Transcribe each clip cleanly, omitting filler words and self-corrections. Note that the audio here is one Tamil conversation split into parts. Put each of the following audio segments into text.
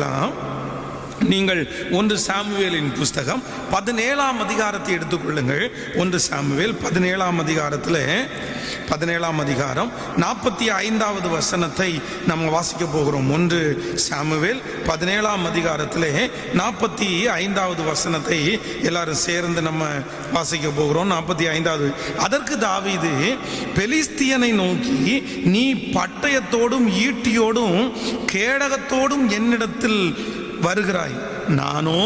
பார்க்கலாம். நீங்கள் 1 சாமுவேலின் புஸ்தகம் 17ஆம் அதிகாரத்தை எடுத்துக்கொள்ளுங்கள். 1 சாமுவேல் 17ஆம் அதிகாரத்தில் 17ஆம் அதிகாரம் 45வது வசனத்தை நம்ம வாசிக்க போகிறோம். 1 சாமுவேல் 17ஆம் அதிகாரத்தில் 45வது வசனத்தை எல்லாரும் சேர்ந்து நம்ம வாசிக்க போகிறோம். 45வது. அதற்கு தாவீது பெலிஸ்தியனை நோக்கி, நீ பட்டயத்தோடும் ஈட்டியோடும் கேடகத்தோடும் என்னிடத்தில் வருகிறாய், நானோ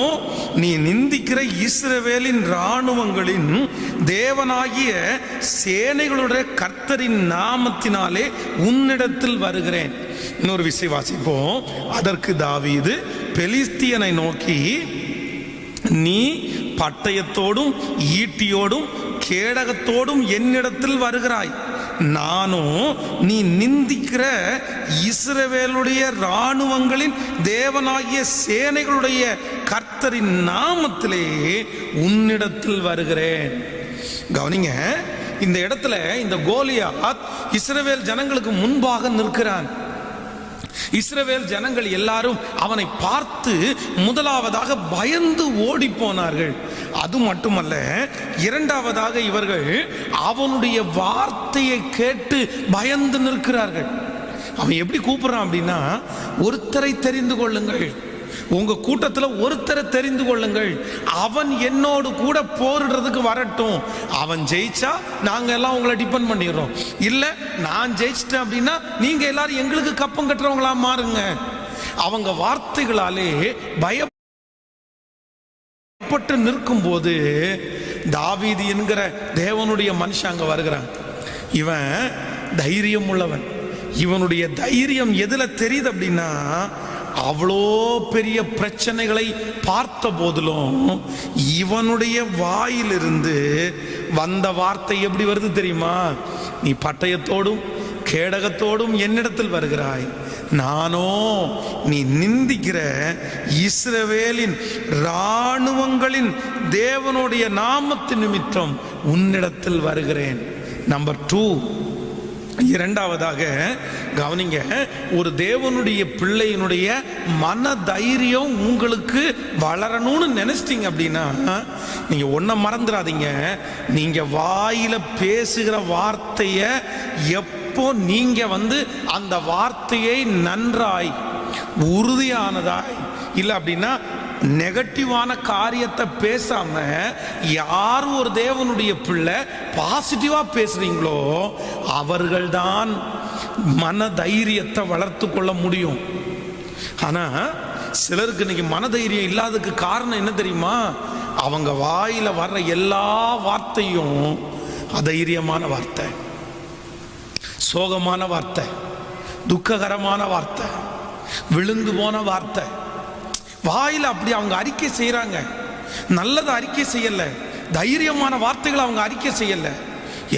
நீ நிந்திக்கிற இஸ்ரவேலின் இராணுவங்களின் தேவனாகிய சேனைகளுடைய கர்த்தரின் நாமத்தினாலே உன்னிடத்தில் வருகிறேன். இன்னொரு விஷயம் வாசிப்போம். அதற்கு தாவீது பெலிஸ்தியனை நோக்கி, நீ பட்டயத்தோடும் ஈட்டியோடும் கேடகத்தோடும் என்னிடத்தில் வருகிறாய், நானும் நீ நிந்திக்கிற இஸ்ரவேலுடைய இராணுவங்களின் தேவனாகிய சேனைகளுடைய கர்த்தரின் நாமத்திலே உன்னிடத்தில் வருகிறேன். கவனிங்க, இந்த இடத்துல இந்த கோலியாத் இஸ்ரவேல் ஜனங்களுக்கு முன்பாக நிற்கிறான். இஸ்ரவேல் ஜனங்கள் எல்லாரும் அவனை பார்த்து முதலாவதாக பயந்து ஓடி போனார்கள். அது மட்டுமல்ல, இரண்டாவதாக இவர்கள் அவனுடைய வார்த்தையை கேட்டு பயந்து நிற்கிறார்கள். அவன் எப்படி கூப்பிடுறான் அப்படின்னா, ஒருத்தரை தெரிந்து கொள்ளுங்கள், உங்க கூட்டத்தில் ஒருத்தரை தெரிந்து கொள்ளுங்கள், அவன் என்னோடு கூட போரிடுறதுக்கு வரட்டும், அவன் ஜெயிச்சா நாங்க எல்லாம் உங்களை டிபெண்ட் பண்ணிடுறோம், இல்ல நான் ஜெயிச்சிட்டேன் அப்படின்னா நீங்க எல்லாரும் எங்களுக்கு கப்பம் கட்டுறவங்களா மாறுங்க. அவங்க வார்த்தைகளாலே பயப்பட்டு நிற்கும் போது தாவீது என்கிற தேவனுடைய மனுஷன் அங்க வருகிறான். இவன் தைரியம் உள்ளவன். இவனுடைய தைரியம் எதுல தெரியுது அப்படின்னா, அவ்வளோ பெரிய பிரச்சனைகளை பார்த்த போதிலும் இவனுடைய வாயிலிருந்து வந்த வார்த்தை எப்படி வருது தெரியுமா? நீ பட்டயத்தோடும் கேடகத்தோடும் என்னிடத்தில் வருகிறாய், நானோ நீ நிந்திக்கிற இஸ்ரவேலின் இராணுவங்களின் தேவனுடைய நாமத்து நிமித்தம் உன்னிடத்தில் வருகிறேன். நம்பர் 2, இரண்டாவதாக கவனிங்க, ஒரு தேவனுடைய பிள்ளையினுடைய மன தைரியம் உங்களுக்கு வளரணும்னு நினைச்சிட்டீங்க அப்படின்னா நீங்க ஒன்ன மறந்துடாதீங்க. நீங்க வாயில பேசுகிற வார்த்தைய எப்போ நீங்க அந்த வார்த்தையை நன்றாய் உறுதியானதாய் இல்லை அப்படின்னா நெகட்டிவான காரியத்தை பேசாம யார் ஒரு தேவனுடைய பிள்ளை பாசிட்டிவா பேசுறீங்களோ அவர்கள்தான் மன தைரியத்தை வளர்த்து கொள்ள முடியும். ஆனா சிலருக்கு இன்னைக்கு மன தைரியம் இல்லாததுக்கு காரணம் என்ன தெரியுமா? அவங்க வாயில வர்ற எல்லா வார்த்தையும் அதைரியமான வார்த்தை, சோகமான வார்த்தை, துக்ககரமான வார்த்தை, விழுந்து போன வார்த்தை. வாயில அப்படி அவங்க அறிக்கை செய்யறாங்க. நல்லதை அறிக்கை செய்யல, தைரியமான வார்த்தைகளை அவங்க அறிக்கை செய்யல,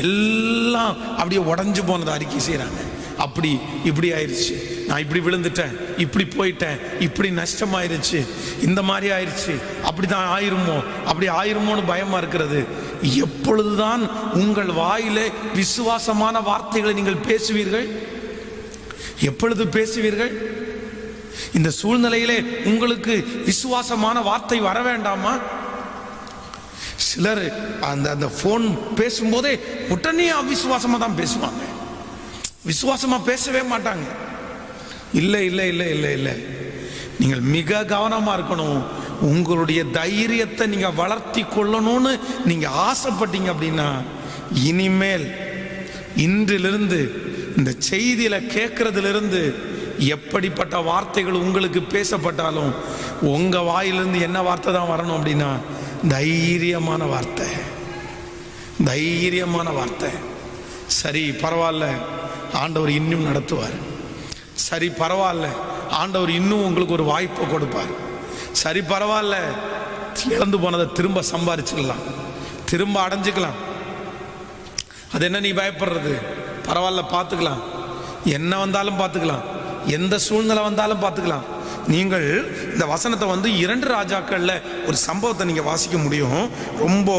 எல்லாம் அப்படியே உடஞ்சு போனதை அறிக்கை செய்யறாங்க. அப்படி இப்படி ஆயிடுச்சு, நான் இப்படி விழுந்துட்டேன், இப்படி போயிட்டேன், இப்படி நஷ்டமாயிருச்சு, இந்த மாதிரி ஆயிடுச்சு, அப்படிதான் ஆயிருமோ, அப்படி ஆயிருமோன்னு பயமா இருக்கிறது. எப்பொழுதுதான் உங்கள் வாயிலே விசுவாசமான வார்த்தைகளை நீங்கள் பேசுவீர்கள்? எப்பொழுது பேசுவீர்கள்? இந்த சூழ்நிலையிலே உங்களுக்கு விசுவாசமான வார்த்தை வர வேண்டாமா? சிலர் அந்த போன் பேசும்போதே உடனே அவிசுவாசமா தான் பேசுவாங்க, விசுவாசமா பேசவே மாட்டாங்க. இல்லை இல்லை இல்லை இல்லை இல்லை, நீங்கள் மிக கவனமா இருக்கணும். உங்களுடைய தைரியத்தை நீங்க வளர்த்தி கொள்ளணும்னு நீங்க ஆசைப்பட்டீங்க அப்படின்னா இனிமேல் இன்றிலிருந்து இந்த செய்தியில கேட்கறதிலிருந்து எப்படிப்பட்ட வார்த்தைகள் உங்களுக்கு பேசப்பட்டாலும் உங்க வாயிலிருந்து என்ன வார்த்தை தான் வரணும் அப்படின்னா தைரியமான வார்த்தை, தைரியமான வார்த்தை. சரி பரவாயில்ல, ஆண்டவர் இன்னும் நடத்துவார். சரி பரவாயில்ல, ஆண்டவர் இன்னும் உங்களுக்கு ஒரு வாய்ப்பை கொடுப்பார். சரி பரவாயில்ல, இழந்து போனதை திரும்ப சம்பாதிச்சுக்கலாம், திரும்ப அடைஞ்சுக்கலாம். அது என்ன நீ பயப்படுறது? பரவாயில்ல, பார்த்துக்கலாம், என்ன வந்தாலும் பார்த்துக்கலாம், எந்த சூழ்நிலை வந்தாலும் பார்த்துக்கலாம். நீங்கள் இந்த வசனத்தை 2 ராஜாக்கள்ல ஒரு சம்பவத்தை நீங்க வாசிக்க முடியும். ரொம்ப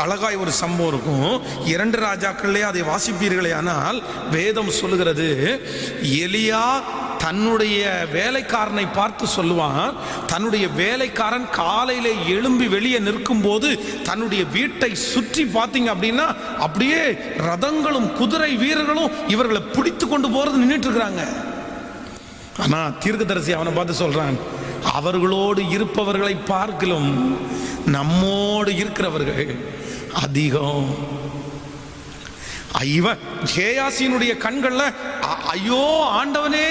அழகாய் ஒரு சம்பவம் இருக்கும். 2 ராஜாக்கள்லே அதை வாசிப்பீர்களே ஆனால் வேதம் சொல்லுகிறது, எலியா தன்னுடைய வேலைக்காரனை பார்த்து சொல்லுவான், தன்னுடைய வேலைக்காரன் காலையில எழும்பி வெளியே நிற்கும் போது தன்னுடைய வீட்டை சுற்றி பார்த்தீங்க அப்படின்னா அப்படியே ரதங்களும் குதிரை வீரர்களும் இவர்களை பிடித்து கொண்டு போறது நின்றுட்டு இருக்கிறாங்க. ஆனா தீர்க்கதரிசி அவனை பார்த்து சொல்றான், அவர்களோடு இருப்பவர்களை பார்க்கலும் நம்மோடு இருக்கிறவர்கள் அதிகம். இவன் கேயாசியினுடைய கண்கள்ல ஐயோ ஆண்டவனே,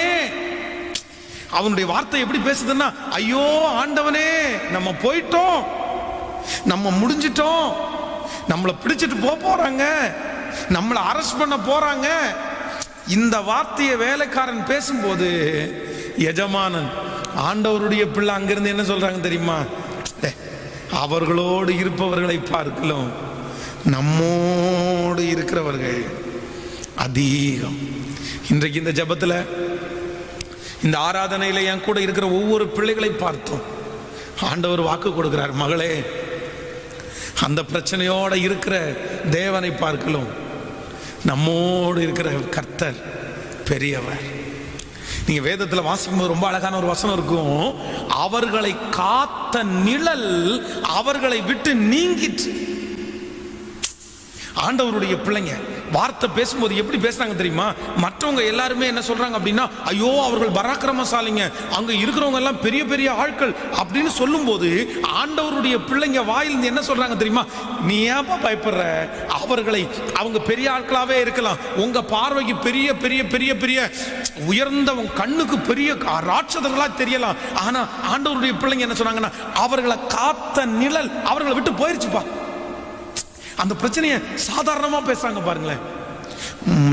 அவனுடைய வார்த்தை எப்படி பேசுதுன்னா, ஐயோ ஆண்டவனே நம்ம போயிட்டோம், நம்ம முடிஞ்சிட்டோம், நம்மளை பிடிச்சிட்டு போறாங்க, நம்மளை அரெஸ்ட் பண்ண போறாங்க. இந்த வார்த்தையை வேலைக்காரன் பேசும்போது எஜமானன் ஆண்டவருடைய பிள்ளை அங்கிருந்து என்ன சொல்றாங்க தெரியுமா, அவர்களோடு இருப்பவர்களை பார்க்கலாம் நம்மோடு இருக்கிறவர்கள் அதிகம். இன்றைக்கு இந்த ஜெபத்தில் இந்த ஆராதனையில என் கூட இருக்கிற ஒவ்வொரு பிள்ளைகளை பார்த்தோம். ஆண்டவர் வாக்கு கொடுக்கிறார், மகளே அந்த பிரச்சனையோட இருக்கிற தேவனை பார்க்கலாம் நம்மோடு இருக்கிற கர்த்தர் பெரியவர். நீங்க வேதத்தில் வாசிக்கும் போது ரொம்ப அழகான ஒரு வசனம் இருக்கும், அவர்களை காத்த நிழல் அவர்களை விட்டு நீங்கிற்று. ஆண்டவருடைய பிள்ளைங்க வார்த்தை பேசும்போது எப்படி பேசுறாங்க தெரியுமா, மற்றவங்க எல்லாருமே என்ன சொல்றாங்க அப்படின்னா, ஐயோ அவர்கள் பராக்கிரமசாலிங்க, அங்க இருக்கிறவங்க எல்லாம் பெரிய பெரிய ஆட்கள் அப்படின்னு சொல்லும் போது ஆண்டவருடைய பிள்ளைங்க வாயிலிருந்து என்ன சொல்றாங்க தெரியுமா, நீ ஏன்பா பயப்படுற, அவர்களை அவங்க பெரிய ஆட்களாவே இருக்கலாம், உங்க பார்வைக்கு பெரிய பெரிய பெரிய பெரிய உயர்ந்த உங்க கண்ணுக்கு பெரிய ராட்சதர்களா தெரியலாம், ஆனா ஆண்டவருடைய பிள்ளைங்க என்ன சொன்னாங்கன்னா, அவர்களை காத்த நிழல் அவர்களை விட்டு போயிருச்சுப்பா. அந்த பிரச்சனையை சாதாரணமா பேசுறாங்க பாருங்களேன்.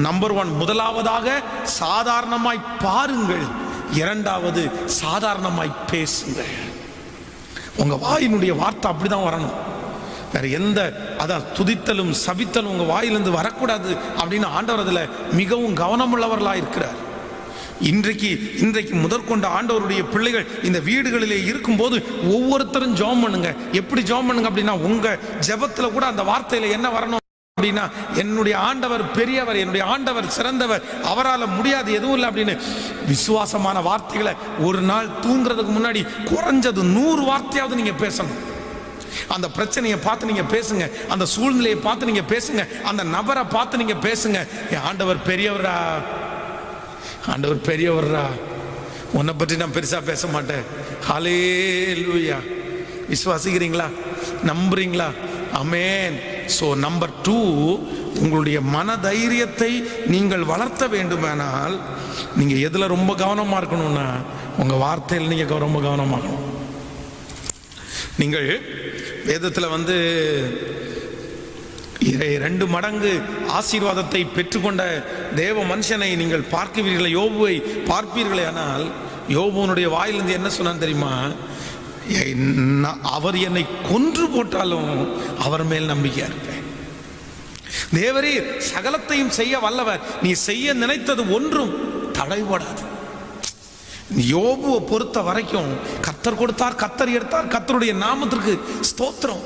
நம்பர் 1, முதலாவதாக சாதாரணமாய் பாருங்கள், இரண்டாவது சாதாரணமாய் பேசுங்கள். உங்க வாயினுடைய வார்த்தை அப்படிதான் வரணும், வேற எந்த அதான் துதித்தலும் சபித்தலும் உங்க வாயிலிருந்து வரக்கூடாது அப்படின்னு ஆண்டவர் அதுல மிகவும் கவனமுள்ளவர்களா இருக்கிறார். இன்றைக்கு முதற்கொண்ட ஆண்டவருடைய பிள்ளைகள் இந்த வீடுகளிலே இருக்கும்போது ஒவ்வொருத்தரும் ஜெபம் பண்ணுங்க. எப்படி ஜெபம் பண்ணுங்க அப்படின்னா, உங்க ஜெபத்துல கூட அந்த வார்த்தையில என்ன வரணும் அப்படின்னா, என்னுடைய ஆண்டவர் பெரியவர், என்னுடைய ஆண்டவர் சிறந்தவர், அவரால் முடியாது எதுவும் இல்லை அப்படின்னு விசுவாசமான வார்த்தைகளை ஒரு நாள் தூங்குறதுக்கு முன்னாடி குறைஞ்சது 100 வார்த்தையாவது நீங்க பேசணும். அந்த பிரச்சனையை பார்த்து நீங்க பேசுங்க, அந்த சூழ்நிலையை பார்த்து நீங்க பேசுங்க, அந்த நபரை பார்த்து நீங்க பேசுங்க, என் ஆண்டவர் பெரியவரா, ஆண்டவர் பெரியவர்ரா, உன்னை பற்றி நான் பெருசா பேச மாட்டேன். ஹல்லேலூயா. விசுவாசிக்கிறீங்களா, நம்புறீங்களா? ஆமென். சோ நம்பர் 2, உங்களுடைய மன தைரியத்தை நீங்கள் வளர்த்த வேண்டுமானால் நீங்க எதுல ரொம்ப கவனமா இருக்கணும்னா, உங்க வார்த்தையில் நீங்க ரொம்ப கவனமா இருக்கணும். நீங்கள் வேதத்துல 2 மடங்கு ஆசீர்வாதத்தை பெற்றுக்கொண்ட தேவ மனுஷனை நீங்கள் பார்க்கிறீர்களே, யோபுவை பார்ப்பீர்களே, ஆனால் யோபுவனுடைய வாயிலிருந்து என்ன சொன்னான் தெரியுமா, அவர் என்னை கொன்று போட்டாலும் அவர் மேல் நம்பிக்கையா இருப்பேன். தேவரே சகலத்தையும் செய்ய வல்லவர், நீ செய்ய நினைத்தது ஒன்றும் தடைபடாது. யோபுவை பொறுத்த வரைக்கும் கர்த்தர் கொடுத்தார், கர்த்தர் எடுத்தார், கர்த்தருடைய நாமத்திற்கு ஸ்தோத்திரம்.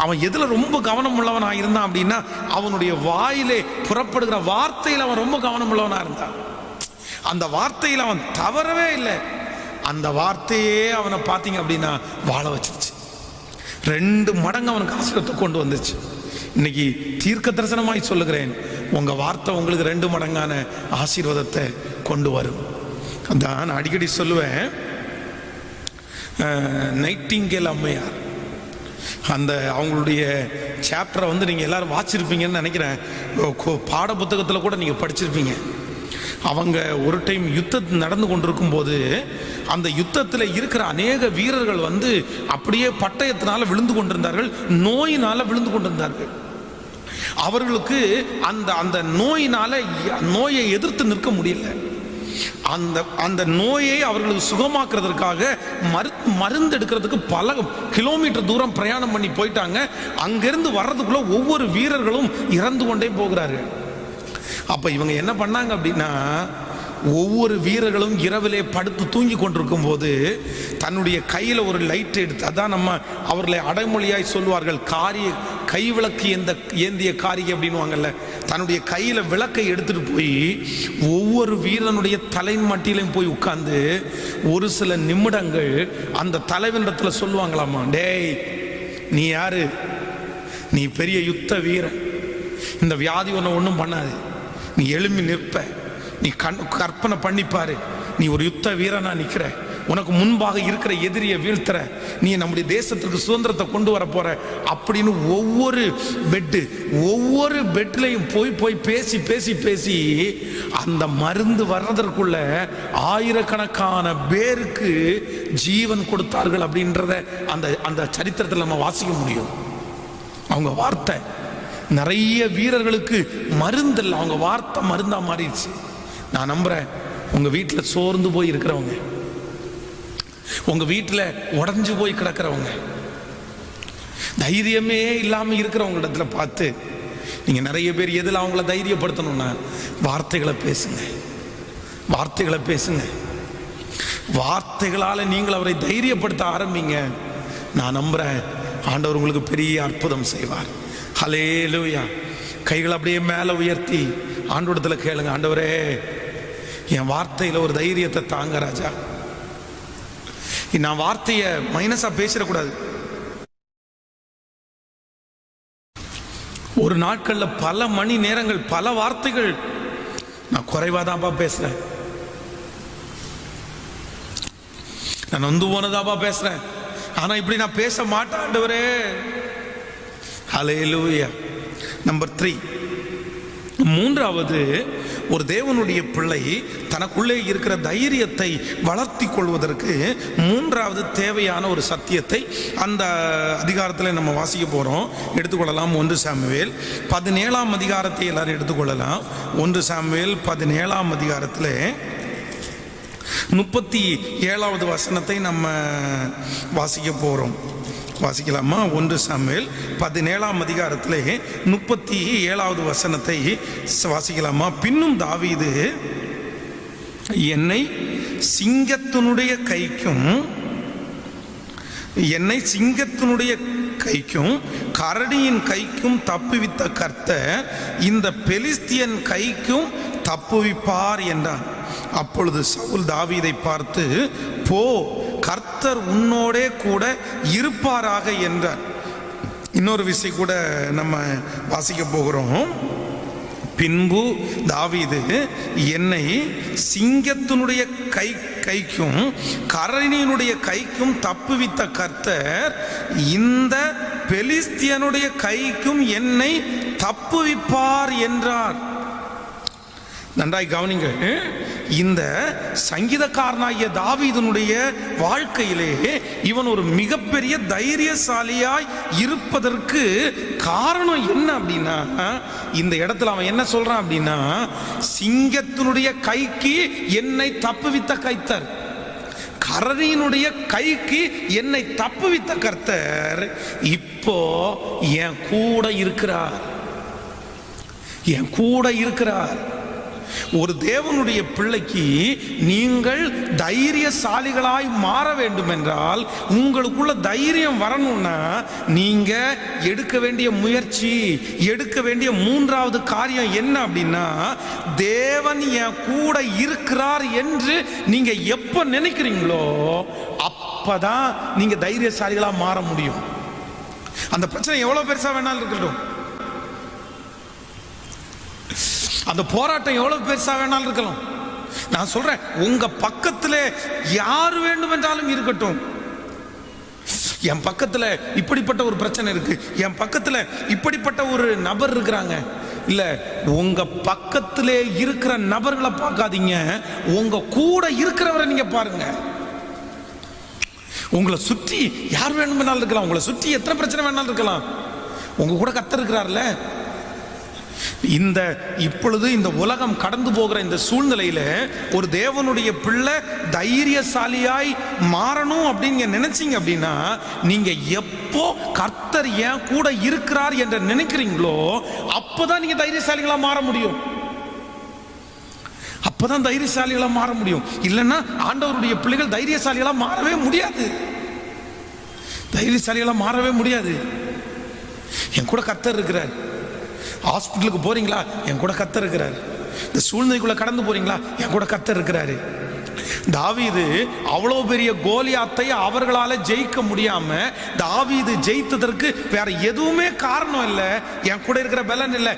அவன் எதுல ரொம்ப கவனம் உள்ளவனா இருந்தான் அப்படின்னா, அவனுடைய வாயிலே புறப்படுகிற வார்த்தையில் அவன் ரொம்ப கவனம் உள்ளவனா இருந்தான். அந்த வார்த்தையில் அவன் தவறவே இல்லை. அந்த வார்த்தையே அவனை பார்த்தீங்க அப்படின்னா வாழ வச்சிருச்சு. 2 மடங்கு அவனுக்கு ஆசீர்வாதத்தை கொண்டு வந்துச்சு. இன்னைக்கு தீர்க்க தரிசனமாய் சொல்லுகிறேன், உங்க வார்த்தை உங்களுக்கு 2 மடங்கான ஆசீர்வாதத்தை கொண்டு வரும். அதான் நான் அடிக்கடி சொல்லுவேன், நைட்டிங்கேல் அம்மையார் அந்த அவங்களுடைய சாப்டரை நீங்கள் எல்லாரும் வாசிச்சிருப்பீங்கன்னு நினைக்கிறேன். பாட புத்தகத்தில் கூட நீங்கள் படிச்சிருப்பீங்க. அவங்க ஒரு டைம் யுத்தம் நடந்து கொண்டிருக்கும் போது அந்த யுத்தத்தில் இருக்கிற அநேக வீரர்கள் அப்படியே பட்டயத்தினால விழுந்து கொண்டிருந்தார்கள், நோயினால விழுந்து கொண்டிருந்தார்கள். அவர்களுக்கு அந்த நோயை எதிர்த்து நிற்க முடியல. அந்த நோயை அவர்களுக்கு சுகமாக்குறதுக்காக மருந்து எடுக்கிறதுக்கு பல கிலோமீட்டர் தூரம் பிரயாணம் பண்ணி போயிட்டாங்க. அங்கிருந்து வர்றதுக்குள்ள ஒவ்வொரு வீரர்களும் இறந்து கொண்டே போகிறார்கள். அப்ப இவங்க என்ன பண்ணாங்க அப்படின்னா, ஒவ்வொரு வீரர்களும் இரவிலே படுத்து தூங்கி கொண்டிருக்கும் போது தன்னுடைய கையில ஒரு லைட் எடுத்து, அதான் நம்ம அவர்களை அடைமொழியாய் சொல்வார்கள் கை விளக்கு ஏந்திய காரிகை அப்படின்வாங்கல்ல, தன்னுடைய கையில் விளக்கை எடுத்துட்டு போய் ஒவ்வொரு வீரனுடைய தலை மட்டிலையும் போய் உட்கார்ந்து ஒரு சில நிமிடங்கள் அந்த தலைவனிடத்தில் சொல்லுவாங்களாமா, டேய் நீ யாரு? நீ பெரிய யுத்த வீரன், இந்த வியாதி ஒன்று ஒன்றும் பண்ணாது, நீ எழும்பி நிற்ப, நீ கற்பனை பண்ணிப்பாரு, நீ ஒரு யுத்த வீரனா நிற்கிற, உனக்கு முன்பாக இருக்கிற எதிரியை வீழ்த்துற, நீ நம்முடைய தேசத்துக்கு சுதந்திரத்தை கொண்டு வர போற அப்படின்னு ஒவ்வொரு பெட்லையும் போய் பேசி பேசி பேசி அந்த மருந்து வர்றதற்குள்ள ஆயிரக்கணக்கான பேருக்கு ஜீவன் கொடுத்தார்கள் அப்படின்றத அந்த சரித்திரத்தில் நம்ம வாசிக்க முடியும். அவங்க வார்த்தை நிறைய வீரர்களுக்கு மருந்து இல்லை, அவங்க வார்த்தை மருந்தா மாறிடுச்சு. நான் நம்புறேன், உங்க வீட்டில் சோர்ந்து போய் இருக்கிறவங்க, உங்க வீட்டில் உடஞ்சு போய் கிடக்கிறவங்க, தைரியமே இல்லாம இருக்கிறவங்க இடத்துல பார்த்து நீங்க நிறைய பேர் எதில் அவங்கள தைரியப்படுத்தணும்னா வார்த்தைகளை பேசுங்க, வார்த்தைகளை பேசுங்க. வார்த்தைகளால நீங்கள் அவரை தைரியப்படுத்த ஆரம்பிங்க. நான் நம்புறேன், ஆண்டவர் உங்களுக்கு பெரிய அற்புதம் செய்வார். ஹல்லேலூயா. கைகளை அப்படியே மேலே உயர்த்தி ஆண்டவரிடத்துல கேளுங்க, ஆண்டவரே என் வார்த்தையில் ஒரு தைரியத்தை தாங்க ராஜா. நான் வார்த்தையை மைனஸா பேசிடக்கூடாது. ஒரு நாட்கள்ல பல மணி நேரங்கள் பல வார்த்தைகள் நான் குறைவாதாப்பா பேசுறேன், நான் நொந்து போனதாப்பா பேசுறேன், ஆனா இப்படி நான் பேச மாட்டேன் ஆண்டவரே. ஹல்லேலூயா. நம்பர் 3, மூன்றாவது, ஒரு தேவனுடைய பிள்ளை தனக்குள்ளே இருக்கிற தைரியத்தை வளர்த்தி கொள்வதற்கு மூன்றாவது தேவையான ஒரு சத்தியத்தை அந்த அதிகாரத்தில் நம்ம வாசிக்க போகிறோம். எடுத்துக்கொள்ளலாம். 1 சாமுவேல் 17ஆம் அதிகாரத்தை எல்லாரும் எடுத்துக்கொள்ளலாம். 1 சாமுவேல் 17ஆம் அதிகாரத்தில் 37வது வசனத்தை நம்ம வாசிக்க போகிறோம். வாசிக்கலாமா? 1 சாமுவேல் 17ஆம் அதிகாரத்திலே 37வது வசனத்தை வாசிக்கலாமா? பின்னும் தாவீது என்னை சிங்கத்தினுடைய கைக்கும் கரடியின் கைக்கும் தப்புவித்த கர்த்தர் இந்த பெலிஸ்தியன் கைக்கும் தப்புவிப்பார் என்றான். அப்பொழுது சவுல் தாவீதை பார்த்து, போ, கர்த்தர் உன்னோடே கூட இருப்பாராக என்றார். இன்னொரு விஷயம் கூட நம்ம வாசிக்க போகிறோம். பின்பு தாவீது என்னை சிங்கத்தினுடைய கைக்கும் கரணியினுடைய கைக்கும் தப்புவித்த கர்த்தர் இந்த பெலிஸ்தியனுடைய கைக்கும் என்னை தப்புவிப்பார் என்றார். நன்றாய் கவனிங்க. இந்த சங்கீதக்காரனாகிய தாவீதுனுடைய வாழ்க்கையிலே இவன் ஒரு மிகப்பெரிய தைரியசாலியாய் இருப்பதற்கு காரணம் என்ன அப்படின்னா, இந்த இடத்துல அவன் என்ன சொல்றான் அப்படின்னா, சிங்கத்தினுடைய கைக்கு என்னை தப்புவித்த கர்த்தர், கரணியினுடைய கைக்கு என்னை தப்புவித்த கர்த்தர் இப்போ என் கூட இருக்கிறார். ஒரு தேவனுடைய பிள்ளைக்கு நீங்கள் தைரியசாலிகளாய் மாற வேண்டும் என்றால், உங்களுக்குள்ள தைரியம் வரணும்னா நீங்க எடுக்க வேண்டிய முயற்சி, எடுக்க வேண்டிய மூன்றாவது காரியம் என்ன அப்படின்னா, தேவன் என் கூட இருக்கிறார் என்று நீங்க எப்ப நினைக்கிறீங்களோ அப்பதான் நீங்க தைரியசாலிகளா மாற முடியும். அந்த பிரச்சனை எவ்வளவு பெருசா வேணாலும் இருக்கட்டும், அந்த போராட்டம் எவ்வளவு பெருசா வேணாலும் இருக்கலாம். நான் சொல்றேன், உங்க பக்கத்துல யார் வேண்டும் என்றாலும் இருக்கட்டும். என் பக்கத்துல இப்படிப்பட்ட ஒரு பிரச்சனை இருக்கு, என் பக்கத்துல இப்படிப்பட்ட ஒரு நபர் இருக்கிறாங்க, இல்ல உங்க பக்கத்திலே இருக்கிற நபர்களை பார்க்காதீங்க, உங்க கூட இருக்கிறவரை நீங்க பாருங்க. உங்களை சுற்றி யார் வேணும்னாலும் இருக்கலாம், உங்களை சுற்றி எத்தனை பிரச்சனை வேணாலும் இருக்கலாம், உங்க கூட கர்த்தர் இருக்கிறார்ல. இப்பொழுது இந்த உலகம் கடந்து போகிற இந்த சூழ்நிலையில ஒரு தேவனுடைய பிள்ளை தைரியசாலியாய் மாறணும் அப்படின்னு நினைச்சீங்க அப்படின்னா, நீங்க எப்போ கர்த்தர் ஏன் கூட இருக்கிறார் என்று நினைக்கிறீங்களோ அப்பதான் நீங்க தைரியசாலிகளா மாற முடியும். அப்பதான் தைரியசாலிகளா மாற முடியும். இல்லைன்னா ஆண்டவருடைய பிள்ளைகள் தைரியசாலிகளா மாறவே முடியாது. என் கூட கர்த்தர் இருக்கிறார். ஹாஸ்பிட்டலுக்கு போறீங்களா, என் கூட கர்த்தர் இருக்கிறார். இந்த சூழ்நிலைக்குள்ள கடந்து போறீங்களா, என் கூட கர்த்தர் இருக்கிறாரு. தாவீது அவ்வளோ பெரிய கோலியாத்தை அவர்களால ஜெயிக்க முடியாம தாவீது ஜெயித்ததற்கு வேற எதுவுமே காரணம் இல்லை, என் கூட இருக்கிற பலன் இல்லை.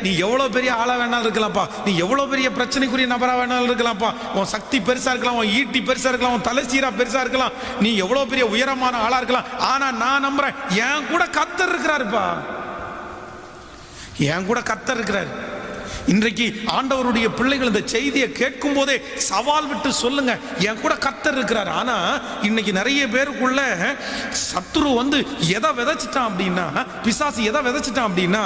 நீ எவ்வளவு பெரிய ஆளா வேணாலும் இருக்கலாம்ப்பா, நீ எவ்வளவு பெரிய பிரச்சனைக்குரிய நபரா வேணாலும் இருக்கலாம்ப்பா, உன் சக்தி பெருசா இருக்கலாம், உன் ஈட்டி பெருசா இருக்கலாம், உன் தலைசீரா பெருசா இருக்கலாம், நீ எவ்வளவு பெரிய உயரமான ஆளா இருக்கலாம், ஆனா நான் நம்புறேன் என் கூட கர்த்தர் இருக்கிறாருப்பா, என் கூட கர்த்தர் இருக்கிறார். இன்றைக்கு ஆண்டவருடைய பிள்ளைகள் இந்த செய்தியை கேட்கும் போதே சவால் விட்டு சொல்லுங்க, என் கூட கர்த்தர் இருக்கிறார். ஆனா இன்னைக்கு நிறைய பேருக்குள்ள சத்துரு வந்து எதை விதைச்சிட்டான் அப்படின்னா, பிசாசு எதை விதைச்சிட்டான் அப்படின்னா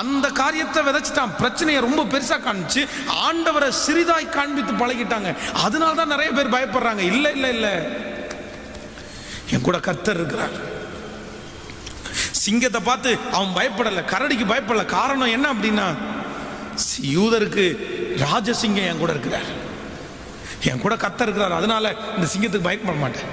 அந்த காரியத்தை விதைச்சிட்டான். பிரச்சனையை ரொம்ப பெருசா காமிச்சு ஆண்டவரை சிறிதாய் காண்பித்து பழகிட்டாங்க. அதனால தான் நிறைய பேர் பயப்படுறாங்க. இல்ல இல்ல இல்ல, என் கூட கர்த்தர் இருக்கிறார். சிங்கத்தை பார்த்து அவன் பயப்படல, கரடிக்கு பயப்படல. காரணம் என்ன அப்படின்னா, யூதருக்கு ராஜசிங்கம் என் கூட இருக்கிறார், என் கூட கர்த்தர் இருக்கிறார், அதனால இந்த சிங்கத்துக்கு பயப்பட மாட்டேன்.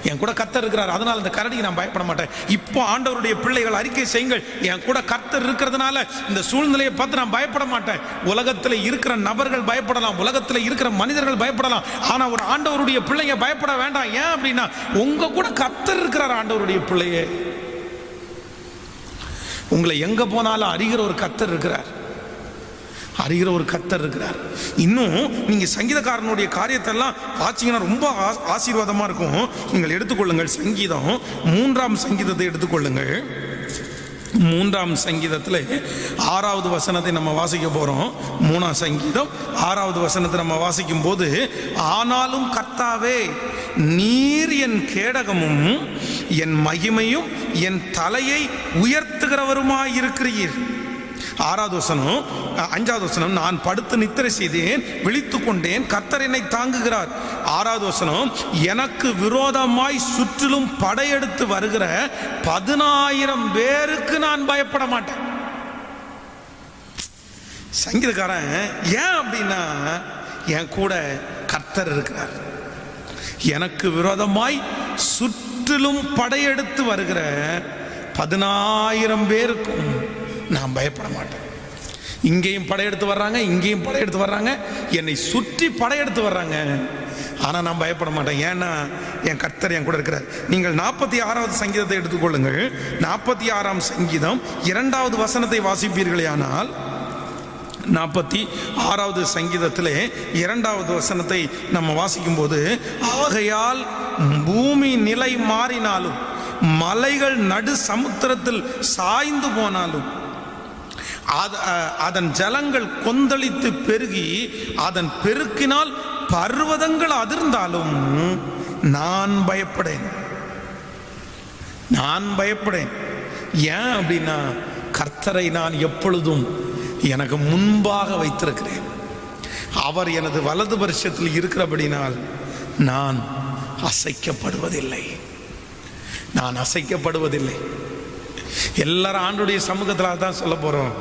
என் கூட கர்த்தர் இருக்கிறார், அதனால இந்த கரடிக்கு நான் பயப்பட மாட்டேன். இப்போ ஆண்டவருடைய பிள்ளைகள் அறிக்கை செய்யுங்கள், என் கூட கர்த்தர் இருக்கிறதுனால இந்த சூழ்நிலையை பார்த்து நான் பயப்பட மாட்டேன். உலகத்தில் இருக்கிற நபர்கள் பயப்படலாம், உலகத்தில் இருக்கிற மனிதர்கள் பயப்படலாம், ஆனா ஒரு ஆண்டவருடைய பிள்ளைங்க பயப்பட வேண்டாம். ஏன் அப்படின்னா உங்க கூட கர்த்தர் இருக்கிறார். ஆண்டவருடைய பிள்ளையே, உங்களை எங்க போனாலும் அறிகிற ஒரு கர்த்தர் இருக்கிறார், அறிகிற ஒரு கர்த்தர் இருக்கிறார். இன்னும் நீங்க சங்கீதக்காரனுடைய காரியத்தை எல்லாம் வாசிங்கன்னா ரொம்ப ஆசீர்வாதமா இருக்கும். நீங்கள் எடுத்துக்கொள்ளுங்கள், சங்கீதம் 3ஆம் சங்கீதத்தை எடுத்துக்கொள்ளுங்கள். 3ஆம் சங்கீதத்தில் 6வது வசனத்தை நம்ம வாசிக்க போறோம். 3ஆம் சங்கீதம் 6வது வசனத்தை நம்ம வாசிக்கும் போது, ஆனாலும் கர்த்தாவே நீர் என் கேடகமும் என் மகிமையும் என் தலையை உயர்த்துகிறவருமாய் இருக்கிறீர். 6வது வசனம் 5வது வசனம், நான் படுத்து நித்திரை செய்தேன், விழித்துக் கொண்டேன், கர்த்தர் என்னை தாங்குகிறார். 6வது வசனம், எனக்கு விரோதமாய் சுற்றிலும் படையெடுத்து வருகிற 10,000 பேருக்கு நான் பயப்பட மாட்டேன். சங்கீதக்காரன் ஏன் அப்படின்னா என் கூட கர்த்தர் இருக்கிறார். எனக்கு விரோதமாய் சுற்றிலும் படையெடுத்து வருகிற 10,000 பேருக்கும் நான் பயப்பட மாட்டேன். இங்கேயும் படையெடுத்து வர்றாங்க, இங்கேயும் படையெடுத்து வர்றாங்க, என்னை சுற்றி படையெடுத்து வர்றாங்க, ஆனால் நான் பயப்பட மாட்டேன். ஏன்னா என் கர்த்தர் என் கூட இருக்கிறார். நீங்கள் 46வது சங்கீதத்தை எடுத்துக்கொள்ளுங்கள். 46ஆம் சங்கீதம் 2வது வசனத்தை வாசிப்பீர்களே ஆனால், 46வது சங்கீதத்திலே 2வது வசனத்தை நம்ம வாசிக்கும் போது, ஆகையால் பூமி நிலை மாறினாலும் மலைகள் நடு சமுத்திரத்தில் சாய்ந்து போனாலும் அதன் ஜலங்கள் கொந்தளித்து பெருகி அதன் பெருக்கினால் பர்வதங்கள் அதிர்ந்தாலும் நான் பயப்படேன், நான் பயப்படேன். ஏன் அப்படின்னா கர்த்தரை நான் எப்பொழுதும் எனக்கு முன்பாக வைத்திருக்கிறேன். அவர் எனது வலது பரிசத்தில் இருக்கிறபடினால் நான் அசைக்கப்படுவதில்லை, நான் அசைக்கப்படுவதில்லை. எல்லாரும் ஆண்டுடைய சமூகத்தில் தான் சொல்ல போறோம்,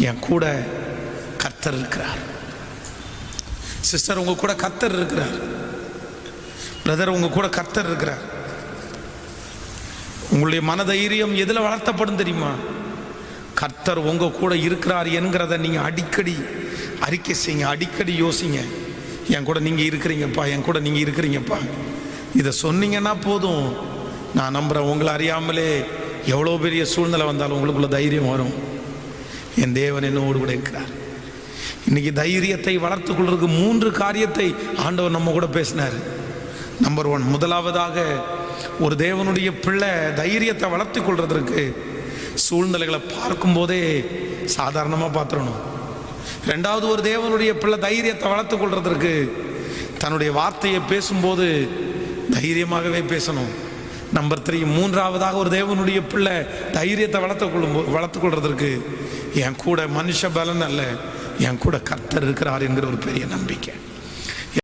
என் கூட கர்த்தர் இருக்கிறார். சிஸ்டர், உங்க கூட கர்த்தர் இருக்கிறார். பிரதர், உங்க கூட கர்த்தர் இருக்கிறார். உங்களுடைய மனதைரியம் எதுல வளர்த்தப்படும் தெரியுமா? கர்த்தர் உங்க கூட இருக்கிறார் என்கிறத நீங்க அடிக்கடி அறிக்கை செய்யுங்க, அடிக்கடி யோசிங்க. என் கூட நீங்க இருக்கிறீங்கப்பா, என் கூட நீங்க இருக்கிறீங்கப்பா. இதை சொன்னீங்கன்னா போதும், நான் நம்புறேன் உங்களை அறியாமலே எவ்வளோ பெரிய சூழ்நிலை வந்தாலும் உங்களுக்குள்ள தைரியம் வரும். என் தேவன் என்னோடு கூட இருக்கிறார். இன்னைக்கு தைரியத்தை வளர்த்து கொள்றதுக்கு 3 காரியத்தை ஆண்டவர் நம்ம கூட பேசினார். நம்பர் 1, முதலாவதாக ஒரு தேவனுடைய பிள்ளை தைரியத்தை வளர்த்து கொள்றதற்கு சூழ்நிலைகளை பார்க்கும் போதே சாதாரணமாக பார்த்துடணும். 2வது, ஒரு தேவனுடைய பிள்ளை தைரியத்தை வளர்த்து கொள்றதற்கு தன்னுடைய வார்த்தையை பேசும்போது தைரியமாகவே பேசணும். நம்பர் 3, 3ஆவதாக ஒரு தேவனுடைய பிள்ளை தைரியத்தை வளர்த்து கொள்றதற்கு என் கூட மனுஷ பலன் அல்ல, என் கூட கர்த்தர் இருக்கிறார் என்கிற ஒரு பெரிய நம்பிக்கை.